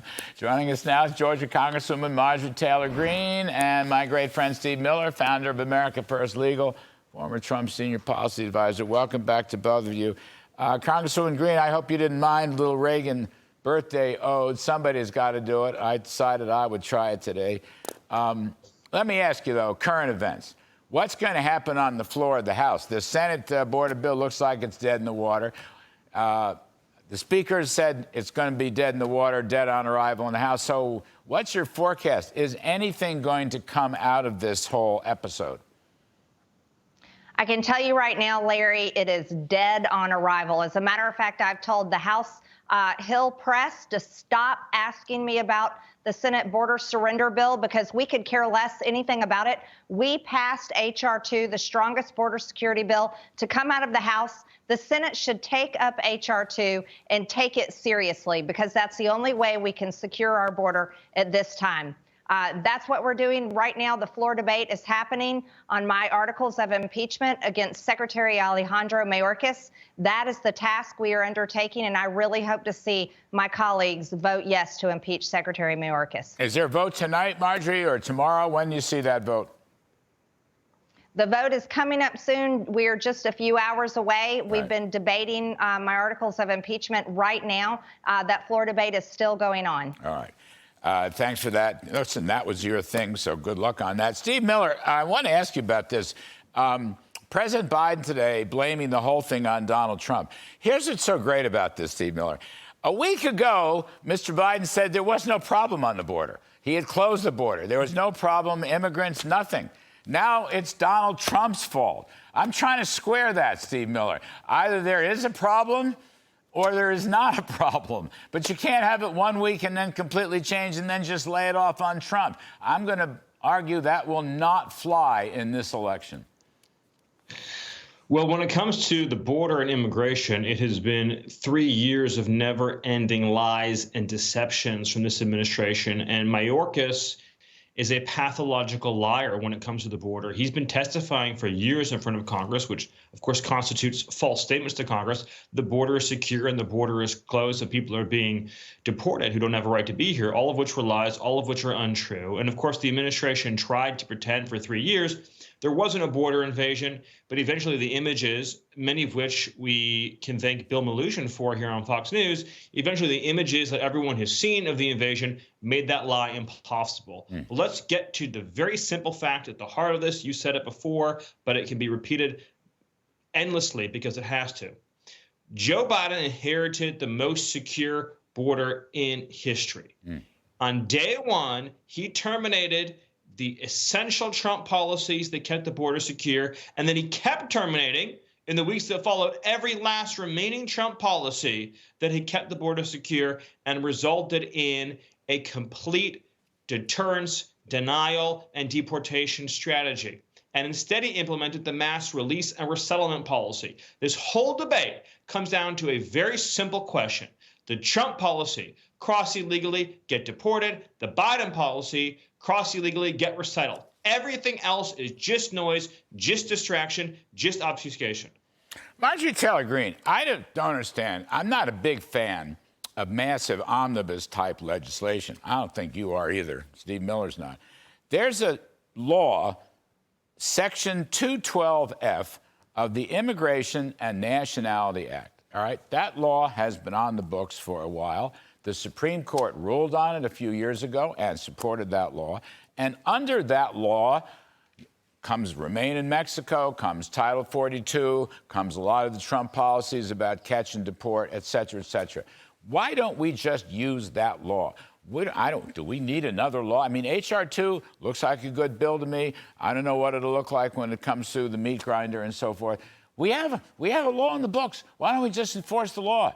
am. Joining us now is Georgia Congresswoman Marjorie Taylor Greene and my great friend Steve Miller, founder of America First Legal, former Trump senior policy advisor. Welcome back to both of you. Congresswoman Greene, I hope you didn't mind little Reagan birthday ode. Somebody's got to do it. I decided I would try it today. Let me ask you, though, current events. What's going to happen on the floor of the House? The Senate border bill looks like it's dead in the water. The Speaker said it's going to be dead in the water, dead on arrival in the House. So what's your forecast? Is anything going to come out of this whole episode? I can tell you right now, Larry, it is dead on arrival. As a matter of fact, I've told the House Hill press to stop asking me about the Senate border surrender bill because we could care less anything about it. We passed H.R. 2, the strongest border security bill, to come out of the House. The Senate should take up H.R. 2 and take it seriously because that's the only way we can secure our border at this time. That's what we're doing right now. The floor debate is happening on my articles of impeachment against Secretary Alejandro Mayorkas. That is the task we are undertaking, and I really hope to see my colleagues vote yes to impeach Secretary Mayorkas. Is there a vote tonight, Marjorie, or tomorrow? When do you see that vote? The vote is coming up soon. We're just a few hours away. Right. We've been debating my articles of impeachment right now. That floor debate is still going on. All right. Thanks for that. Listen, that was your thing, so good luck on that. Steve Miller, I want to ask you about this. President Biden today blaming the whole thing on Donald Trump. Here's what's so great about this, Steve Miller. A week ago, Mr. Biden said there was no problem on the border. He had closed the border. There was no problem, immigrants, nothing. Now it's Donald Trump's fault. I'm trying to square that, Steve Miller. Either there is a problem or there is not a problem. But you can't have it one week and then completely change and then just lay it off on Trump. I'm going to argue that will not fly in this election. Well, when it comes to the border and immigration, it has been 3 years of never-ending lies and deceptions from this administration. And Mayorkas is a pathological liar when it comes to the border. He's been testifying for years in front of Congress, which of course constitutes false statements to Congress. The border is secure and the border is closed and people are being deported who don't have a right to be here, all of which were lies, all of which are untrue. And of course, the administration tried to pretend for 3 years there wasn't a border invasion, but eventually the images, many of which we can thank Bill Maloogian for here on Fox News, eventually the images that everyone has seen of the invasion made that lie impossible. But let's get to the very simple fact at the heart of this. You said it before, but it can be repeated endlessly because it has to. Joe Biden inherited the most secure border in history. On day one, he terminated the essential Trump policies that kept the border secure, and then he kept terminating in the weeks that followed every last remaining Trump policy that had kept the border secure and resulted in a complete deterrence, denial, and deportation strategy. And instead, he implemented the mass release and resettlement policy. This whole debate comes down to a very simple question. The Trump policy, cross illegally, get deported. The Biden policy, cross illegally, get resettled. Everything else is just noise, just distraction, just obfuscation. Marjorie Taylor Greene, I don't understand. I'm not a big fan of massive omnibus-type legislation. I don't think you are either. Steve Miller's not. There's a law, Section 212F of the Immigration and Nationality Act. All right, that law has been on the books for a while. The Supreme Court ruled on it a few years ago and supported that law. And under that law comes Remain in Mexico, comes Title 42, comes a lot of the Trump policies about catch and deport, et cetera, et cetera. Why don't we just use that law? Do we need another law? I mean, H.R. 2 looks like a good bill to me. I don't know what it'll look like when it comes to the meat grinder and so forth. We have a law in the books. Why don't we just enforce the law?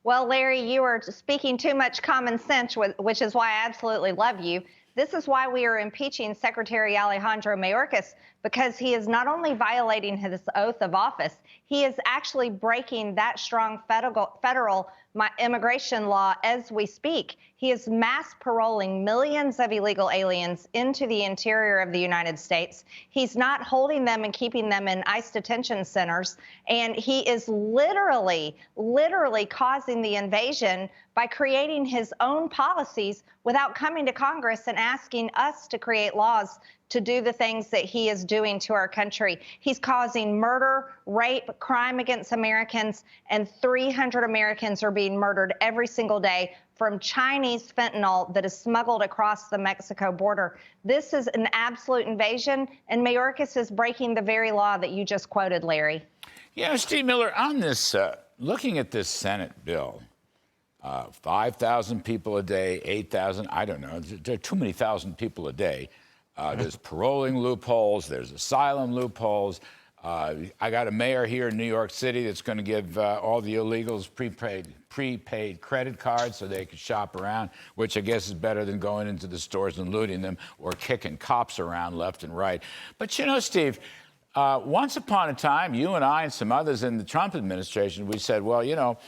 Well, Larry, you are speaking too much common sense, which is why I absolutely love you. This is why we are impeaching Secretary Alejandro Mayorkas, because he is not only violating his oath of office, he is actually breaking that strong federal immigration law as we speak. He is mass paroling millions of illegal aliens into the interior of the United States. He's not holding them and keeping them in ICE detention centers. And he is literally causing the invasion by creating his own policies without coming to Congress and asking us to create laws to do the things that he is doing to our country. He's causing murder, rape, crime against Americans, and 300 Americans are being murdered every single day from Chinese fentanyl that is smuggled across the Mexico border. This is an absolute invasion, and Mayorkas is breaking the very law that you just quoted, Larry. Yeah, Steve Miller, on this, looking at this Senate bill, 5,000 people a day, 8,000, I don't know. There are too many thousand people a day. There's paroling loopholes. There's asylum loopholes. I got a mayor here in New York City that's going to give all the illegals prepaid credit cards so they can shop around, which I guess is better than going into the stores and looting them or kicking cops around left and right. But, you know, Steve, once upon a time, you and I and some others in the Trump administration, we said, well, you know,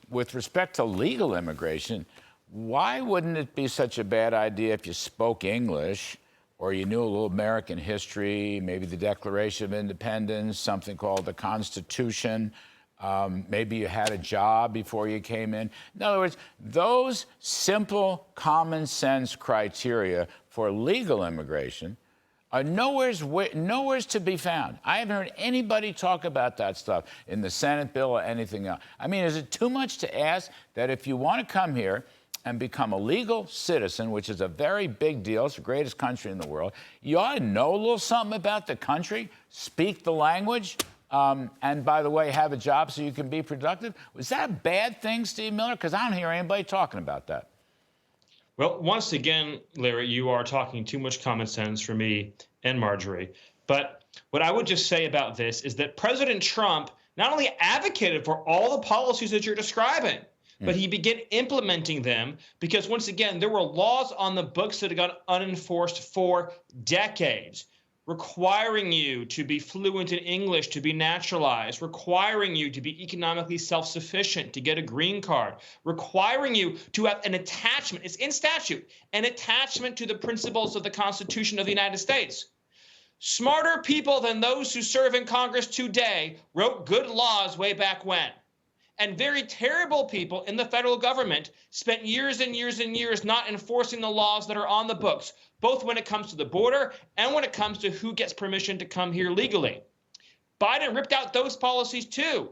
with respect to legal immigration, why wouldn't it be such a bad idea if you spoke English or you knew a little American history, maybe the Declaration of Independence, something called the Constitution, maybe you had a job before you came in. In other words, those simple common sense criteria for legal immigration are nowhere's to be found. I haven't heard anybody talk about that stuff in the Senate bill or anything else. I mean, is it too much to ask that if you want to come here and become a legal citizen, which is a very big deal, it's the greatest country in the world, you ought to know a little something about the country, speak the language, and by the way, have a job so you can be productive? Was that a bad thing, Steve Miller? Because I don't hear anybody talking about that. Well, once again, Larry, you are talking too much common sense for me and Marjorie. But what I would just say about this is that President Trump not only advocated for all the policies that you're describing, but he began implementing them because, once again, there were laws on the books that had gone unenforced for decades, requiring you to be fluent in English, to be naturalized, requiring you to be economically self-sufficient, to get a green card, requiring you to have an attachment, it's in statute, an attachment to the principles of the Constitution of the United States. Smarter people than those who serve in Congress today wrote good laws way back when. And very terrible people in the federal government spent years and years and years not enforcing the laws that are on the books, both when it comes to the border and when it comes to who gets permission to come here legally. Biden ripped out those policies too.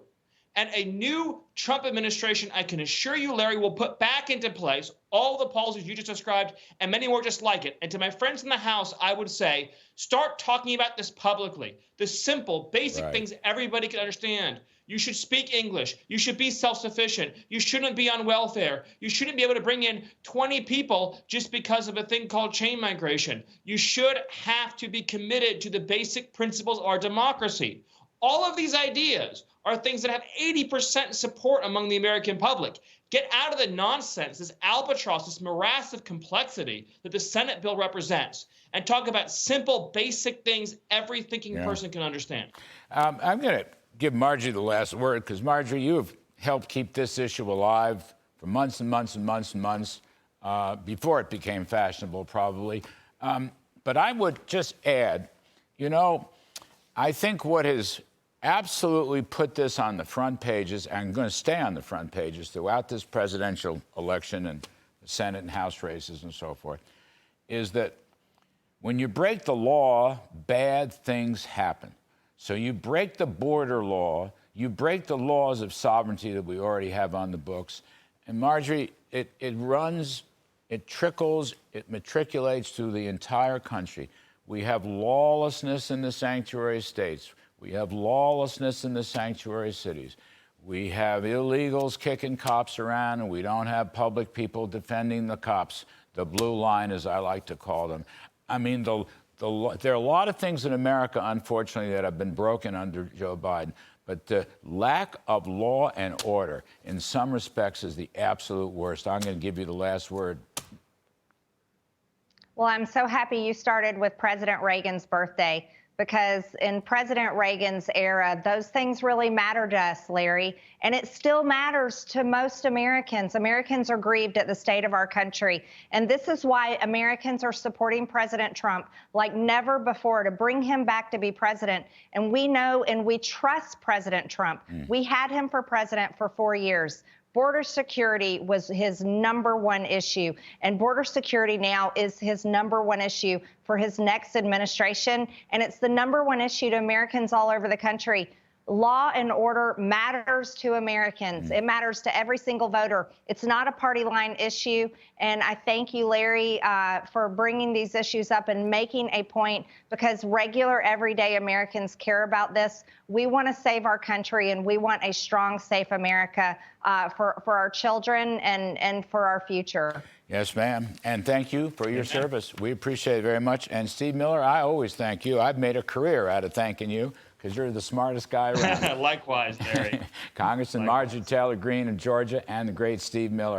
And a new Trump administration, I can assure you, Larry, will put back into place all the policies you just described and many more just like it. And to my friends in the House, I would say, start talking about this publicly. The simple, basic things everybody can understand. You should speak English. You should be self-sufficient. You shouldn't be on welfare. You shouldn't be able to bring in 20 people just because of a thing called chain migration. You should have to be committed to the basic principles of our democracy. All of these ideas are things that have 80% support among the American public. Get out of the nonsense, this albatross, this morass of complexity that the Senate bill represents, and talk about simple, basic things every thinking person can understand. I'm going to give Marjorie the last word, because Marjorie, you have helped keep this issue alive for months and months and months and months, before it became fashionable, probably. But I would just add, you know, I think what has absolutely put this on the front pages and going to stay on the front pages throughout this presidential election and the Senate and House races and so forth is that when you break the law, bad things happen. So you break the border law, you break the laws of sovereignty that we already have on the books, and Marjorie, it runs, it trickles, it matriculates through the entire country. We have lawlessness in the sanctuary states. We have lawlessness in the sanctuary cities. We have illegals kicking cops around, and we don't have public people defending the cops, the blue line, as I like to call them. I mean, there are a lot of things in America, unfortunately, that have been broken under Joe Biden. But the lack of law and order, in some respects, is the absolute worst. I'm going to give you the last word. Well, I'm so happy you started with President Reagan's birthday, because in President Reagan's era, those things really mattered to us, Larry, and it still matters to most Americans. Americans are grieved at the state of our country, and this is why Americans are supporting President Trump like never before to bring him back to be president. And we know and we trust President Trump. We had him for president for 4 years. Border security was his #1 issue, and border security now is his #1 issue for his next administration, and it's the #1 issue to Americans all over the country. Law and order matters to Americans. It matters to every single voter. It's not a party line issue, and I thank you, Larry, for bringing these issues up and making a point, because regular, everyday Americans care about this. We want to save our country, and we want a strong, safe America for our children and for our future. Yes, ma'am. And thank you for your service. We appreciate it very much. And Steve Miller, I always thank you. I've made a career out of thanking you, because you're the smartest guy around. Likewise, Larry. Congressman Marjorie Taylor Greene of Georgia and the great Steve Miller.